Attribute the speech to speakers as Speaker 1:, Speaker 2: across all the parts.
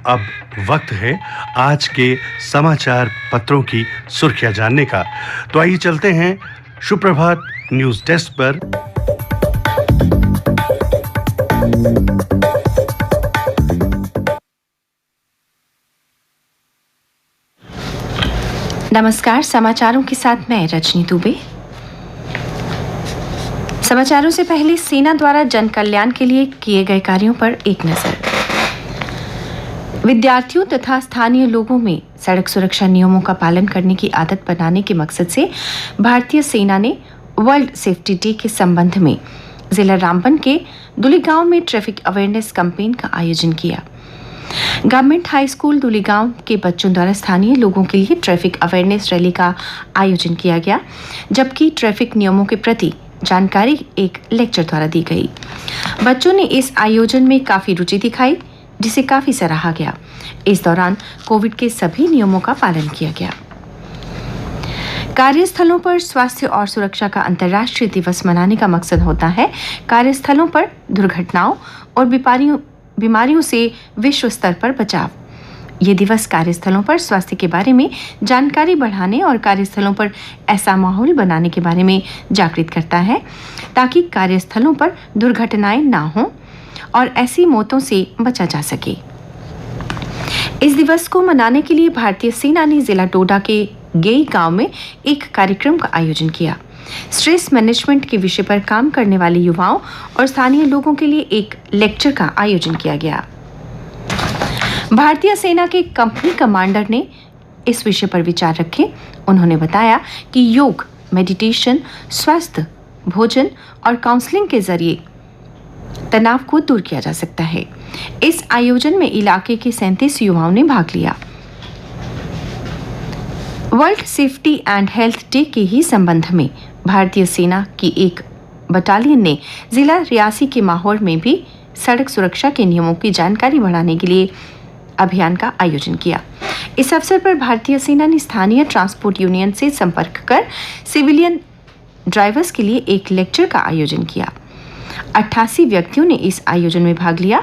Speaker 1: अब वक्त है आज के समाचार पत्रों की सुर्खियां जानने का। तो आइए चलते हैं सुप्रभात न्यूज डेस्क पर।
Speaker 2: नमस्कार, समाचारों के साथ मैं रजनी दुबे। समाचारों से पहले सेना द्वारा जन कल्याण के लिए किए गए कार्यों पर एक नजर। विद्यार्थियों तथा स्थानीय लोगों में सड़क सुरक्षा नियमों का पालन करने की आदत बनाने के मकसद से भारतीय सेना ने वर्ल्ड सेफ्टी डे के संबंध में जिला रामबन के दुलीगांव में ट्रैफिक अवेयरनेस कैंपेन का आयोजन किया। गवर्नमेंट हाई स्कूल दुलीगांव के बच्चों द्वारा स्थानीय लोगों के लिए ट्रैफिक अवेयरनेस रैली का आयोजन किया गया, जबकि ट्रैफिक नियमों के प्रति जानकारी एक लेक्चर द्वारा दी गई। बच्चों ने इस आयोजन में काफी रुचि दिखाई, जिसे काफी सराहा गया। इस दौरान कोविड के सभी नियमों का पालन किया गया। कार्यस्थलों पर स्वास्थ्य और सुरक्षा का अंतर्राष्ट्रीय दिवस मनाने का मकसद होता है कार्यस्थलों पर दुर्घटनाओं और बीमारियों से विश्व स्तर पर बचाव। ये दिवस कार्यस्थलों पर स्वास्थ्य के बारे में जानकारी बढ़ाने और कार्यस्थलों पर ऐसा माहौल बनाने के बारे में जागृत करता है ताकि कार्यस्थलों पर दुर्घटनाएं ना हों और ऐसी मौतों से बचा जा सके। इस दिवस को मनाने के लिए भारतीय सेना ने जिला डोडा के गेई गांव में एक कार्यक्रम का आयोजन किया। स्ट्रेस मैनेजमेंट के विषय पर काम करने वाले युवाओं और स्थानीय लोगों के लिए एक लेक्चर का आयोजन किया गया। भारतीय सेना के कंपनी कमांडर ने इस विषय पर विचार रखे। उन्होंने बताया कि योग, मेडिटेशन, स्वास्थ्य, भोजन और काउंसलिंग के जरिए तनाव को दूर किया जा सकता है। इस आयोजन में इलाके के 37 युवाओं ने भाग लिया। World safety and health day के ही संबंध में भारतीय सेना की एक बटालियन ने जिला रियासी के माहौर में भी सड़क सुरक्षा के नियमों की जानकारी बढ़ाने के लिए अभियान का आयोजन किया। इस अवसर पर भारतीय सेना ने स्थानीय ट्रांसपोर्ट यूनियन से संपर्क कर सिविलियन ड्राइवर्स के लिए एक लेक्चर का आयोजन किया। 88 व्यक्तियों ने इस आयोजन में भाग लिया।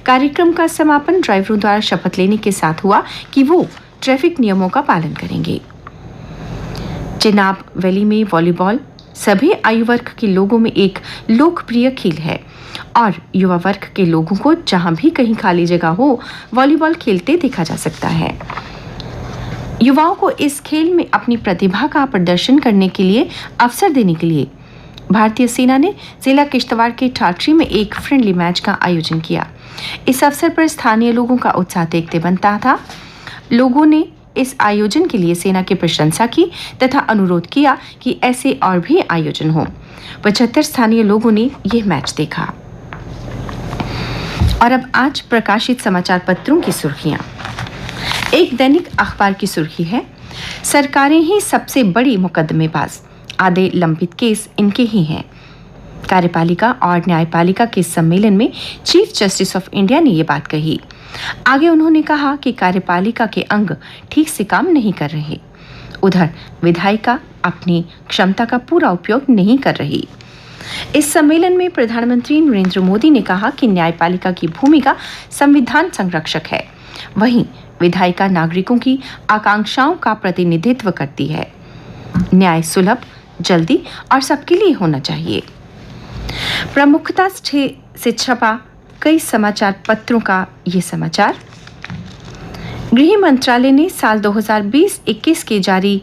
Speaker 2: कार्यक्रम का समापन ड्राइवरों द्वारा शपथ लेने के साथ हुआ कि वो ट्रैफिक नियमों का पालन करेंगे। चेनाब वैली में वॉलीबॉल सभी आयु वर्ग के लोगों में एक लोकप्रिय खेल है और युवा वर्ग के लोगों को जहां भी कहीं खाली जगह हो वॉलीबॉल खेलते देखा जा सकता है। युवाओं को इस खेल में अपनी प्रतिभा का प्रदर्शन करने के लिए अवसर देने के लिए भारतीय सेना ने जिला किश्तवाड़ के ठाठरी में एक फ्रेंडली मैच का आयोजन किया। इस अवसर पर स्थानीय लोगों का उत्साह देखते बनता था। लोगों ने इस आयोजन के लिए सेना की प्रशंसा की तथा अनुरोध किया कि ऐसे और भी आयोजन हो। 75 स्थानीय लोगों ने यह मैच देखा। और अब आज प्रकाशित समाचार पत्रों की सुर्खियां। एक दैनिक अखबार की सुर्खी है, सरकारें ही सबसे बड़ी मुकदमेबाज, आधे लंबित केस इनके ही हैं। कार्यपालिका और न्यायपालिका के सम्मेलन में चीफ जस्टिस ऑफ इंडिया ने ये बात कही। आगे उन्होंने कहा कि कार्यपालिका के अंग ठीक से काम नहीं कर रहे, उधर विधायिका अपनी क्षमता का पूरा उपयोग नहीं कर रही। इस सम्मेलन में प्रधानमंत्री नरेंद्र मोदी ने कहा कि न्यायपालिका की भूमिका संविधान संरक्षक है, वहीं विधायिका नागरिकों की आकांक्षाओं का प्रतिनिधित्व करती है। न्याय सुलभ, जल्दी और सबके लिए होना चाहिए। प्रमुखता से छपा कई समाचार पत्रों का ये समाचार। गृह मंत्रालय ने साल 2020-21 की जारी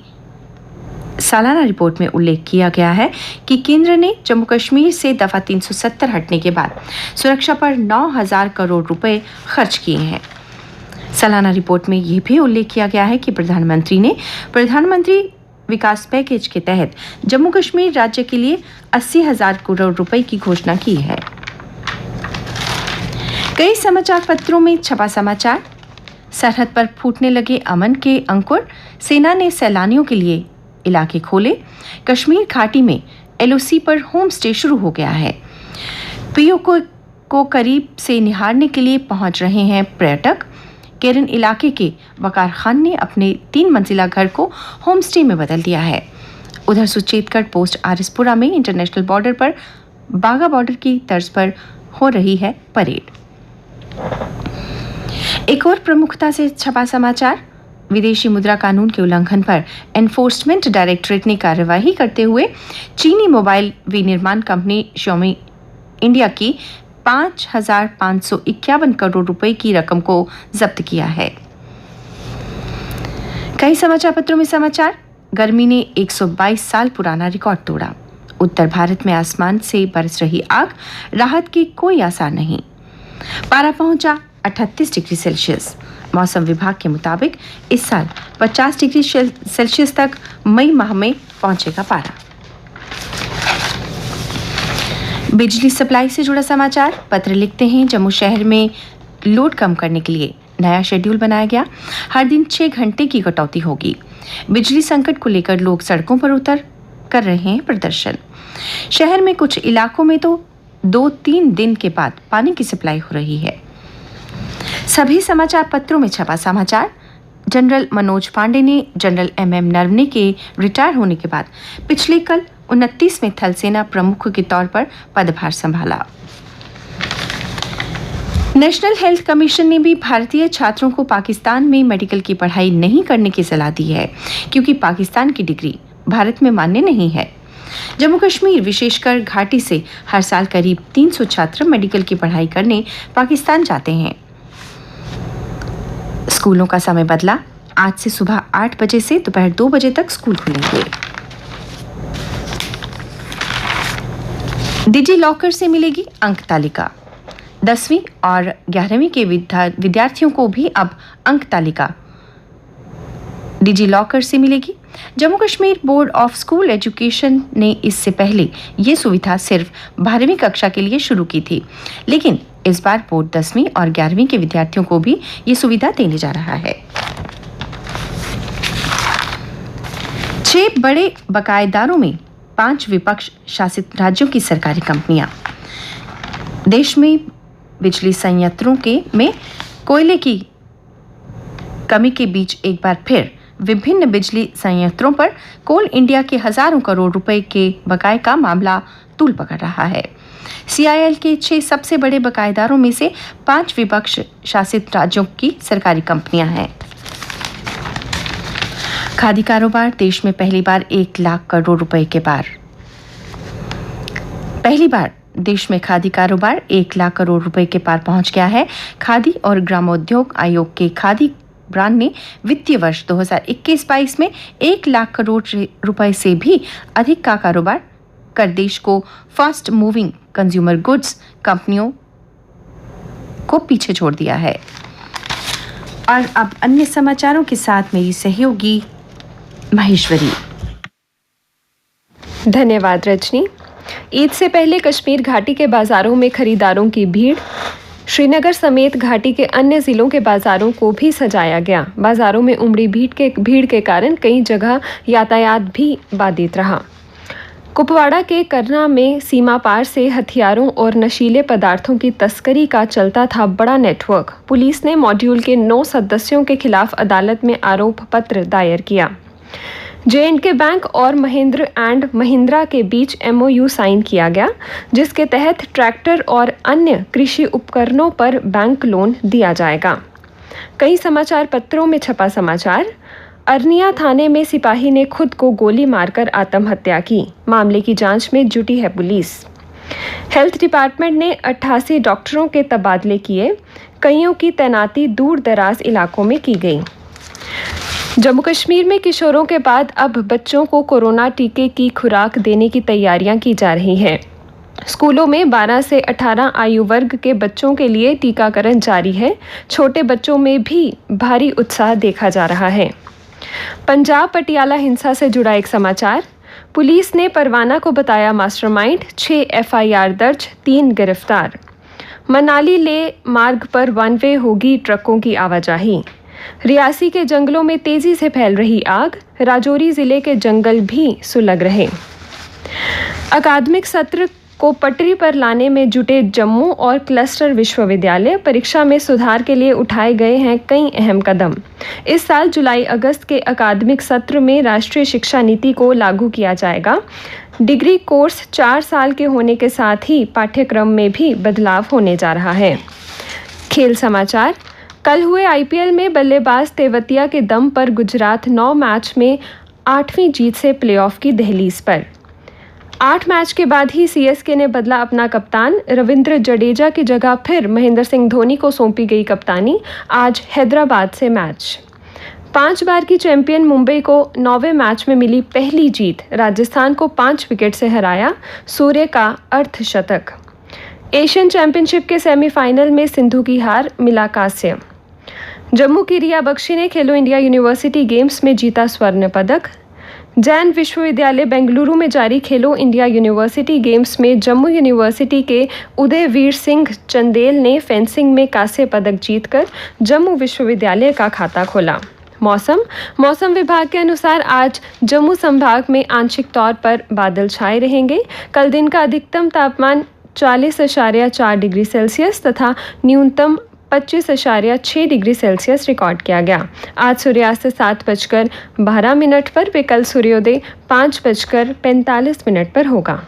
Speaker 2: सालाना रिपोर्ट में उल्लेख किया गया है कि केंद्र ने जम्मू कश्मीर से दफा 370 हटने के बाद सुरक्षा पर 9,000 करोड़ रुपए खर्च किए हैं। सालाना रिपोर्ट में यह भी उल्लेख किया गया है कि प्रधानमंत्री ने प्रधानमंत्री विकास पैकेज के तहत जम्मू कश्मीर राज्य के लिए 80,000 करोड़ रुपए की घोषणा की है। कई समाचार पत्रों में छपा समाचार। सरहद पर फूटने लगे अमन के अंकुर, सेना ने सैलानियों के लिए इलाके खोले। कश्मीर घाटी में एलओसी पर होम स्टे शुरू हो गया है। पीओके को करीब से निहारने के लिए पहुंच रहे हैं पर्यटक। केरन इलाके के वकार खान ने अपने 3 मंजिला घर को होम स्टे में बदल दिया है। उधर सुचेतगढ़ पोस्ट आरएसपुरा में इंटरनेशनल बॉर्डर पर बाघा बॉर्डर की तर्ज पर हो रही है परेड। एक और प्रमुखता से छपा समाचार, विदेशी मुद्रा कानून के उल्लंघन पर एनफोर्समेंट डायरेक्टरेट ने कार्यवाही करते हुए चीनी मोबाइल विनिर्माण कंपनी Xiaomi इंडिया की 5,551 करोड़ रुपए की रकम को जब्त किया है। कई समाचार पत्रों में समाचार, गर्मी ने 122 साल पुराना रिकॉर्ड तोड़ा। उत्तर भारत में आसमान से बरस रही आग, राहत की कोई आसार नहीं। पारा पहुंचा 38 डिग्री सेल्सियस। मौसम विभाग के मुताबिक इस साल 50 डिग्री सेल्सियस तक मई माह में पहुंचेगा पारा। बिजली सप्लाई से जुड़ा समाचार, पत्र लिखते हैं, जम्मू शहर में लोड कम करने के लिए नया शेड्यूल बनाया गया। हर दिन 6 घंटे की कटौती होगी। बिजली संकट को लेकर लोग सड़कों पर उतर कर रहे हैं प्रदर्शन। शहर में कुछ इलाकों में तो 2-3 दिन के बाद पानी की सप्लाई हो रही है। सभी समाचार पत्रों में छपा समाचार, जनरल मनोज पांडे ने जनरल MM नरवणे के रिटायर होने के बाद पिछले कल 29वें थल सेना प्रमुख के तौर पर पदभार संभाला। नेशनल हेल्थ कमीशन ने भी भारतीय छात्रों को पाकिस्तान में मेडिकल की पढ़ाई नहीं करने की सलाह दी है, क्योंकि पाकिस्तान की डिग्री भारत में मान्य नहीं है। जम्मू कश्मीर विशेषकर घाटी से हर साल करीब 300 छात्र मेडिकल की पढ़ाई करने पाकिस्तान जाते हैं। स्कूलों का समय बदला, आज से सुबह 8 बजे से दोपहर 2 बजे तक स्कूल खुलेंगे। डिजी लॉकर से मिलेगी अंक तालिका। 10वीं और 11वीं के विद्यार्थियों को भी अब अंक तालिका डिजी लॉकर से मिलेगी। Jammu Kashmir board of school education ने इससे पहले ये सुविधा सिर्फ 12वीं कक्षा के लिए शुरू की थी, लेकिन इस बार बोर्ड 10वीं और 11वीं के विद्यार्थियों को भी ये सुविधा देने जा रहा है। 6 बड़े बकायेदारों में 5 विपक्ष शासित राज्यों की सरकारी कंपनियां। देश में बिजली संयंत्रों में कोयले की कमी के बीच एक बार फिर विभिन्न बिजली संयंत्रों पर कोल इंडिया के हजारों करोड़ रुपए के बकाये का मामला तूल पकड़ रहा है। CIL के 6 सबसे बड़े बकायेदारों में से 5 विपक्ष शासित राज्यों की सरकारी कंपनियां हैं। खादी कारोबार देश में पहली बार 1 लाख करोड़ रुपए के पार। पहली बार देश में खादी कारोबार 1 लाख करोड़ रुपए के पार पहुंच गया है। खादी और ग्रामोद्योग आयोग के खादी ब्रांड ने वित्तीय वर्ष 2021-22 में 1 लाख करोड़ रुपए से भी अधिक का कारोबार कर देश को फास्ट मूविंग कंज्यूमर गुड्स कंपनियों को पीछे छोड़ दिया है। और अब अन्य समाचारों के साथ मेरी सहयोगी महेश्वरी।
Speaker 3: धन्यवाद रजनी। ईद से पहले कश्मीर घाटी के बाजारों में खरीदारों की भीड़। श्रीनगर समेत घाटी के अन्य जिलों के बाजारों को भी सजाया गया। बाजारों में उमड़ी भीड़ के कारण कई जगह यातायात भी बाधित रहा। कुपवाड़ा के करना में सीमा पार से हथियारों और नशीले पदार्थों की तस्करी का चलता था बड़ा नेटवर्क। पुलिस ने मॉड्यूल के 9 सदस्यों के खिलाफ अदालत में आरोप पत्र दायर किया। J&K बैंक और महिंद्रा के बीच MOU साइन किया गया, जिसके तहत ट्रैक्टर और अन्य कृषि उपकरणों पर बैंक लोन दिया जाएगा। कई समाचार पत्रों में छपा समाचार, अरनिया थाने में सिपाही ने खुद को गोली मारकर आत्महत्या की। मामले की जांच में जुटी है पुलिस। हेल्थ डिपार्टमेंट ने 88 डॉक्टरों के तबादले किए। कईयों की तैनाती दूर दराज इलाकों में की गई। जम्मू कश्मीर में किशोरों के बाद अब बच्चों को कोरोना टीके की खुराक देने की तैयारियां की जा रही हैं। स्कूलों में 12 से 18 आयु वर्ग के बच्चों के लिए टीकाकरण जारी है। छोटे बच्चों में भी भारी उत्साह देखा जा रहा है। पंजाब पटियाला हिंसा से जुड़ा एक समाचार, पुलिस ने परवाना को बताया मास्टरमाइंड। 6 FIR दर्ज, 3 गिरफ्तार। मनाली ले मार्ग पर 1 वे होगी ट्रकों की आवाजाही। रियासी के जंगलों में तेजी से फैल रही आग। राजौरी जिले के जंगल भी सुलग रहे। अकादमिक सत्र को पटरी पर लाने में जुटे जम्मू और क्लस्टर विश्वविद्यालय। परीक्षा में सुधार के लिए उठाए गए हैं कई अहम कदम। इस साल जुलाई-अगस्त के अकादमिक सत्र में राष्ट्रीय शिक्षा नीति को लागू किया जाएगा। डिग्री कोर्स 4 साल के होने के साथ ही पाठ्यक्रम में भी बदलाव होने जा रहा है। खेल समाचार, कल हुए आईपीएल में बल्लेबाज तेवतिया के दम पर गुजरात 9 मैच में 8वीं जीत से प्लेऑफ की दहलीज पर। 8 मैच के बाद ही सीएसके ने बदला अपना कप्तान। रविंद्र जडेजा की जगह फिर महेंद्र सिंह धोनी को सौंपी गई कप्तानी। आज हैदराबाद से मैच। 5 बार की चैंपियन मुंबई को 9वें मैच में मिली पहली जीत। राजस्थान को 5 विकेट से हराया। सूर्य का अर्धशतक। एशियन चैंपियनशिप के सेमीफाइनल में सिंधु की हार, मिला कांस्य। जम्मू की रिया बख्शी ने खेलो इंडिया यूनिवर्सिटी गेम्स में जीता स्वर्ण पदक। जैन विश्वविद्यालय बेंगलुरु में जारी खेलो इंडिया यूनिवर्सिटी गेम्स में जम्मू यूनिवर्सिटी के उदयवीर सिंह चंदेल ने फेंसिंग में कांस्य पदक जीतकर जम्मू विश्वविद्यालय का खाता खोला। मौसम विभाग के अनुसार आज जम्मू संभाग में आंशिक तौर पर बादल छाए रहेंगे। कल दिन का अधिकतम तापमान 40.4 डिग्री सेल्सियस तथा न्यूनतम 25.6 डिग्री सेल्सियस रिकॉर्ड किया गया। आज सूर्यास्त 7:12 पर व कल सूर्योदय 5:45 पर होगा।